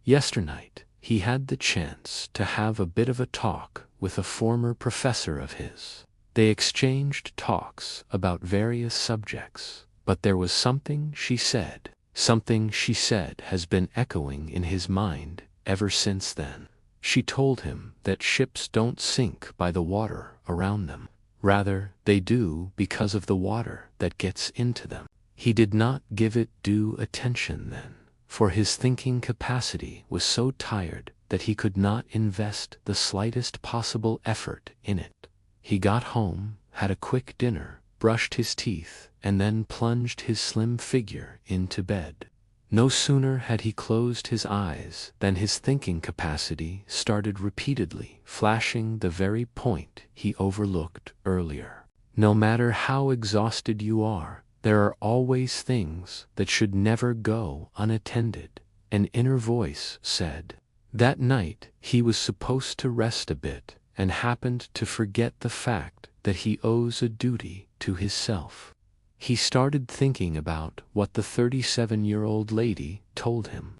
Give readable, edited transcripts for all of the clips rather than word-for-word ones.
Yesternight, he had the chance to have a bit of a talk with a former professor of his. They exchanged talks about various subjects, but there was something she said has been echoing in his mind ever since then. She told him that ships don't sink by the water around them. Rather, they do because of the water that gets into them. He did not give it due attention then, for his thinking capacity was so tired that he could not invest the slightest possible effort in it. He got home, had a quick dinner, brushed his teeth, and then plunged his slim figure into bed. No sooner had he closed his eyes than his thinking capacity started repeatedly flashing the very point he overlooked earlier. No matter how exhausted you are, there are always things that should never go unattended, an inner voice said. That night he was supposed to rest a bit and happened to forget the fact that he owes a duty to himself. He started thinking about what the 37-year-old lady told him.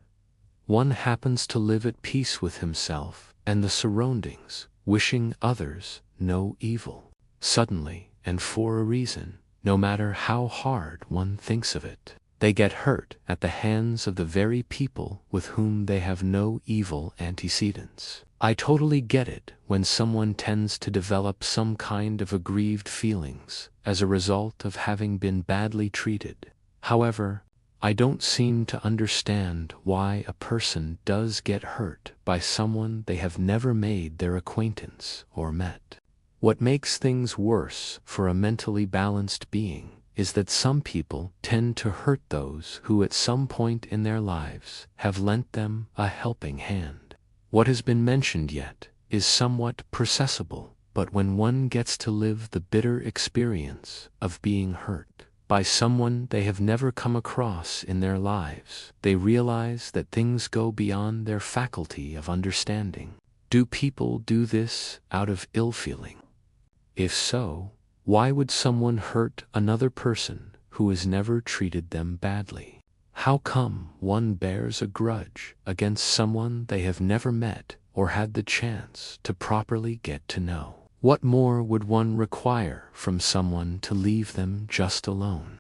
One happens to live at peace with himself and the surroundings, wishing others no evil. Suddenly, and for a reason, no matter how hard one thinks of it, they get hurt at the hands of the very people with whom they have no evil antecedents. I totally get it when someone tends to develop some kind of aggrieved feelings as a result of having been badly treated. However, I don't seem to understand why a person does get hurt by someone they have never made their acquaintance or met. What makes things worse for a mentally balanced being is that some people tend to hurt those who at some point in their lives have lent them a helping hand. What has been mentioned yet is somewhat processable, but when one gets to live the bitter experience of being hurt by someone they have never come across in their lives, they realize that things go beyond their faculty of understanding. Do people do this out of ill feeling? If so, why would someone hurt another person who has never treated them badly? How come one bears a grudge against someone they have never met or had the chance to properly get to know? What more would one require from someone to leave them just alone?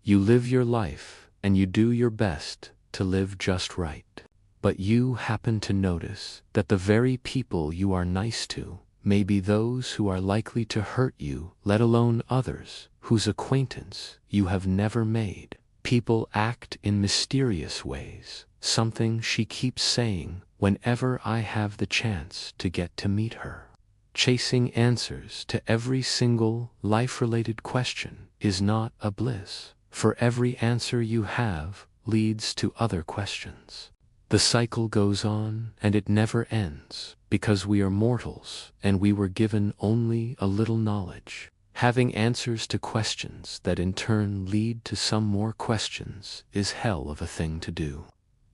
You live your life and you do your best to live just right. But you happen to notice that the very people you are nice to may be those who are likely to hurt you, let alone others whose acquaintance you have never made. People act in mysterious ways, something she keeps saying whenever I have the chance to get to meet her. Chasing answers to every single life-related question is not a bliss, for every answer you have leads to other questions. The cycle goes on and it never ends, because we are mortals and we were given only a little knowledge. Having answers to questions that in turn lead to some more questions is hell of a thing to do.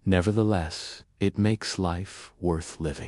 Nevertheless, it makes life worth living.